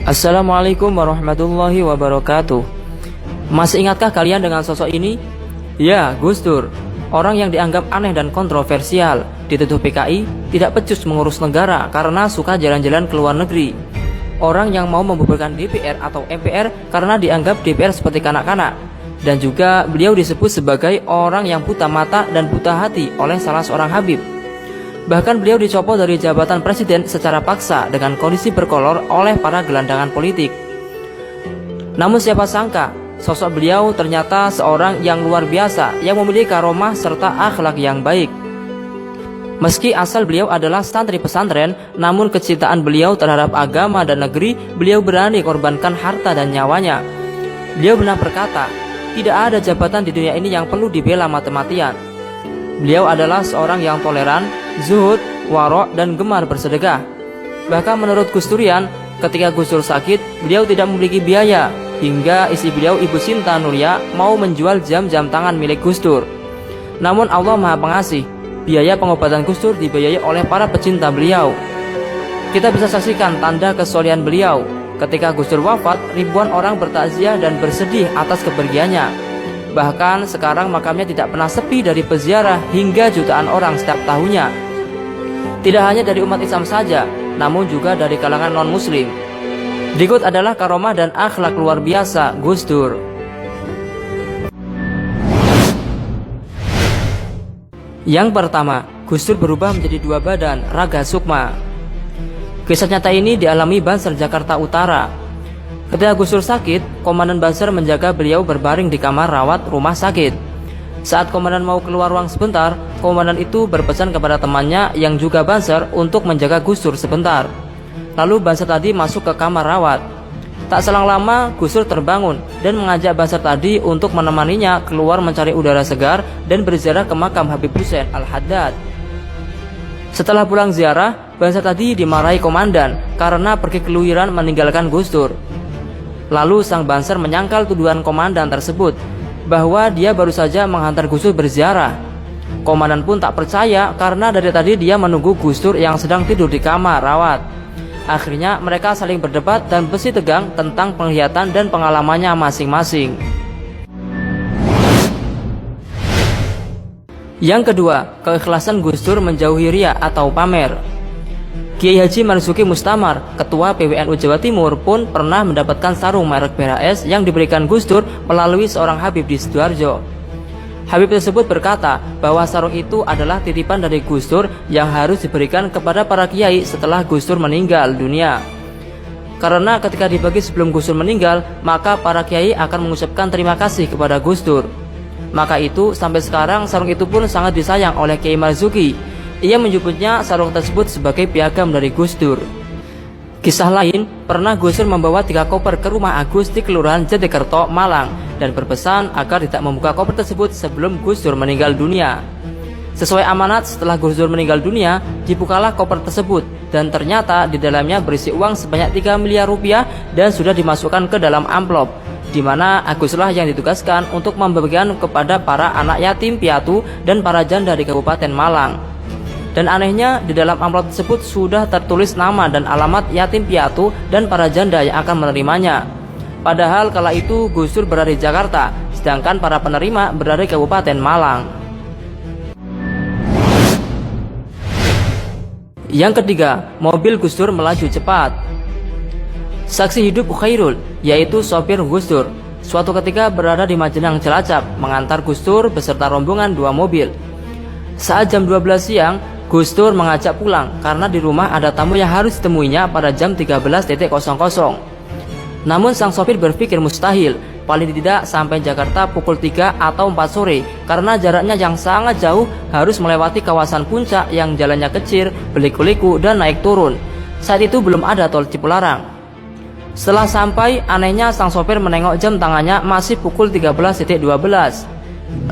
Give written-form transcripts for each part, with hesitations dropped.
Assalamualaikum warahmatullahi wabarakatuh. Masih ingatkah kalian dengan sosok ini? Ya, Gus Dur. Orang yang dianggap aneh dan kontroversial, dituduh PKI, tidak becus mengurus negara karena suka jalan-jalan ke luar negeri. Orang yang mau membubarkan DPR atau MPR karena dianggap DPR seperti kanak-kanak. Dan juga beliau disebut sebagai orang yang buta mata dan buta hati oleh salah seorang Habib. Bahkan beliau dicopot dari jabatan presiden secara paksa dengan kondisi berkolor oleh para gelandangan politik. Namun siapa sangka, sosok beliau ternyata seorang yang luar biasa yang memiliki karomah serta akhlak yang baik. Meski asal beliau adalah santri pesantren, namun kecintaan beliau terhadap agama dan negeri, beliau berani korbankan harta dan nyawanya. Beliau pernah berkata, tidak ada jabatan di dunia ini yang perlu dibela mati-matian. Beliau adalah seorang yang toleran, zuhud, warok, dan gemar bersedekah. Bahkan menurut Gus Durian, ketika Gus Dur sakit, beliau tidak memiliki biaya, hingga istri beliau Ibu Sinta Nuria mau menjual jam-jam tangan milik Gus Dur. Namun Allah Maha Pengasih, biaya pengobatan Gus Dur dibiayai oleh para pecinta beliau. Kita bisa saksikan tanda kesolehan beliau. Ketika Gus Dur wafat, ribuan orang bertakziah dan bersedih atas kepergiannya. Bahkan sekarang makamnya tidak pernah sepi dari peziarah hingga jutaan orang setiap tahunnya. Tidak hanya dari umat Islam saja, namun juga dari kalangan non-muslim. Berikut adalah karomah dan akhlak luar biasa Gus Dur. Yang pertama, Gus Dur berubah menjadi dua badan, raga sukma. Kisah nyata ini dialami Banser Jakarta Utara. Ketika Gus Dur sakit, Komandan Banser menjaga beliau berbaring di kamar rawat rumah sakit. Saat komandan mau keluar ruang sebentar, komandan itu berpesan kepada temannya yang juga Banser untuk menjaga Gus Dur sebentar. Lalu Banser tadi masuk ke kamar rawat. Tak selang lama, Gus Dur terbangun dan mengajak Banser tadi untuk menemaninya keluar mencari udara segar dan berziarah ke makam Habib Hussein Al-Haddad. Setelah pulang ziarah, Banser tadi dimarahi komandan karena pergi keluyuran meninggalkan Gus Dur. Lalu sang Banser menyangkal tuduhan komandan tersebut bahwa dia baru saja menghantar Gus Dur berziarah. Komandan pun tak percaya karena dari tadi dia menunggu Gus Dur yang sedang tidur di kamar rawat. Akhirnya mereka saling berdebat dan besi tegang tentang penglihatan dan pengalamannya masing-masing. Yang kedua, keikhlasan Gus Dur menjauhi riya atau pamer. Kiai Haji Marzuki Mustamar, Ketua PWNU Jawa Timur pun pernah mendapatkan sarung merek BHS yang diberikan Gus Dur melalui seorang Habib di Sidoarjo. Habib tersebut berkata bahwa sarung itu adalah titipan dari Gus Dur yang harus diberikan kepada para kiai setelah Gus Dur meninggal dunia. Karena ketika dibagi sebelum Gus Dur meninggal, maka para kiai akan mengucapkan terima kasih kepada Gus Dur. Maka itu sampai sekarang sarung itu pun sangat disayang oleh Kiai Marzuki. Ia menyebutnya sarung tersebut sebagai piagam dari Gus Dur. Kisah lain, pernah Gus Dur membawa 3 koper ke rumah Agus di Kelurahan Jatikerto, Malang, dan berpesan agar tidak membuka koper tersebut sebelum Gus Dur meninggal dunia. Sesuai amanat, setelah Gus Dur meninggal dunia, dibukalah koper tersebut, dan ternyata di dalamnya berisi uang sebanyak 3 miliar rupiah dan sudah dimasukkan ke dalam amplop, di mana Aguslah yang ditugaskan untuk membagikan kepada para anak yatim piatu dan para janda di Kabupaten Malang. Dan anehnya, di dalam amplop tersebut sudah tertulis nama dan alamat yatim piatu dan para janda yang akan menerimanya. Padahal kala itu Gus Dur berada di Jakarta, sedangkan para penerima berada di Kabupaten Malang. Yang ketiga, mobil Gus Dur melaju cepat. Saksi hidup Khairul, yaitu sopir Gus Dur, suatu ketika berada di Majenang Cilacap mengantar Gus Dur beserta rombongan 2 mobil. Saat jam 12 siang, Gus Dur mengajak pulang karena di rumah ada tamu yang harus ditemuinya pada jam 13.00. Namun sang sopir berpikir mustahil, paling tidak sampai Jakarta pukul 3 atau 4 sore karena jaraknya yang sangat jauh, harus melewati kawasan puncak yang jalannya kecil, berliku-liku dan naik turun. Saat itu belum ada tol Cipularang. Setelah sampai, anehnya sang sopir menengok jam tangannya masih pukul 13.12.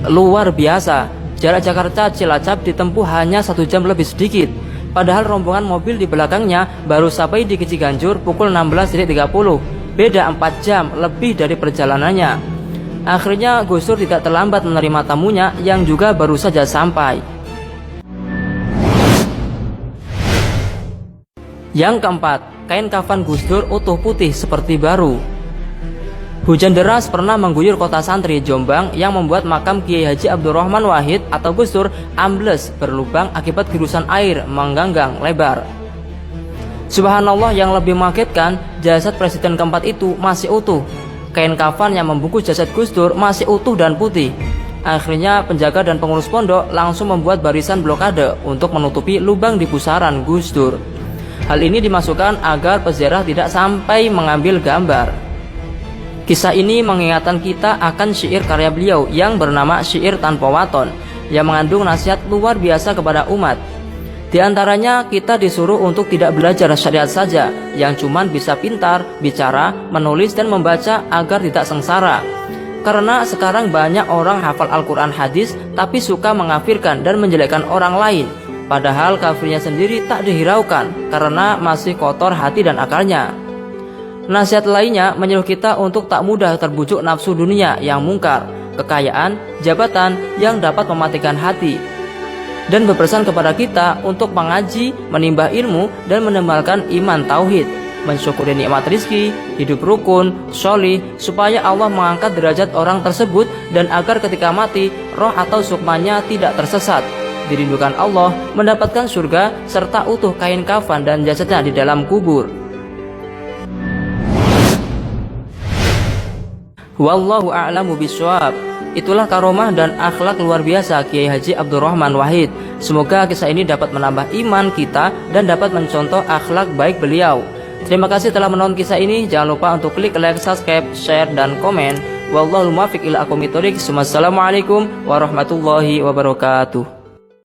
Luar biasa. Jarak Jakarta Cilacap ditempuh hanya 1 jam lebih sedikit. Padahal rombongan mobil di belakangnya baru sampai di Ciganjur pukul 16.30. Beda 4 jam lebih dari perjalanannya. Akhirnya Gus Dur tidak terlambat menerima tamunya yang juga baru saja sampai. Yang keempat, kain kafan Gus Dur utuh putih seperti baru. Hujan deras pernah mengguyur kota santri Jombang yang membuat makam Kiai Haji Abdurrahman Wahid atau Gus Dur ambles berlubang akibat gerusan air mengganggang lebar. Subhanallah, yang lebih mengagetkan, jasad presiden keempat itu masih utuh. Kain kafan yang membungkus jasad Gus Dur masih utuh dan putih. Akhirnya penjaga dan pengurus pondok langsung membuat barisan blokade untuk menutupi lubang di pusaran Gus Dur. Hal ini dimasukkan agar peziarah tidak sampai mengambil gambar. Kisah ini mengingatkan kita akan syair karya beliau yang bernama Syair Tanpa Waton, yang mengandung nasihat luar biasa kepada umat. Di antaranya, kita disuruh untuk tidak belajar syariat saja, yang cuman bisa pintar, bicara, menulis, dan membaca agar tidak sengsara. Karena sekarang banyak orang hafal Al-Quran hadis, tapi suka mengkafirkan dan menjelekkan orang lain. Padahal kafirnya sendiri tak dihiraukan, karena masih kotor hati dan akalnya. Nasihat lainnya menyuruh kita untuk tak mudah terbujuk nafsu dunia yang mungkar, kekayaan, jabatan yang dapat mematikan hati, dan berpesan kepada kita untuk mengaji, menimba ilmu, dan menebalkan iman tauhid, mensyukuri nikmat rizki, hidup rukun, sholih, supaya Allah mengangkat derajat orang tersebut dan agar ketika mati, roh atau sukmanya tidak tersesat, dirindukan Allah, mendapatkan surga, serta utuh kain kafan dan jasadnya di dalam kubur. Wallahu a'lamu bishawab. Itulah karomah dan akhlak luar biasa Kiai Haji Abdurrahman Wahid. Semoga kisah ini dapat menambah iman kita dan dapat mencontoh akhlak baik beliau. Terima kasih telah menonton kisah ini. Jangan lupa untuk klik like, subscribe, share, dan komen. Wallahu muwaffiq ila aqwamit thoriq. Wassalamualaikum warahmatullahi wabarakatuh.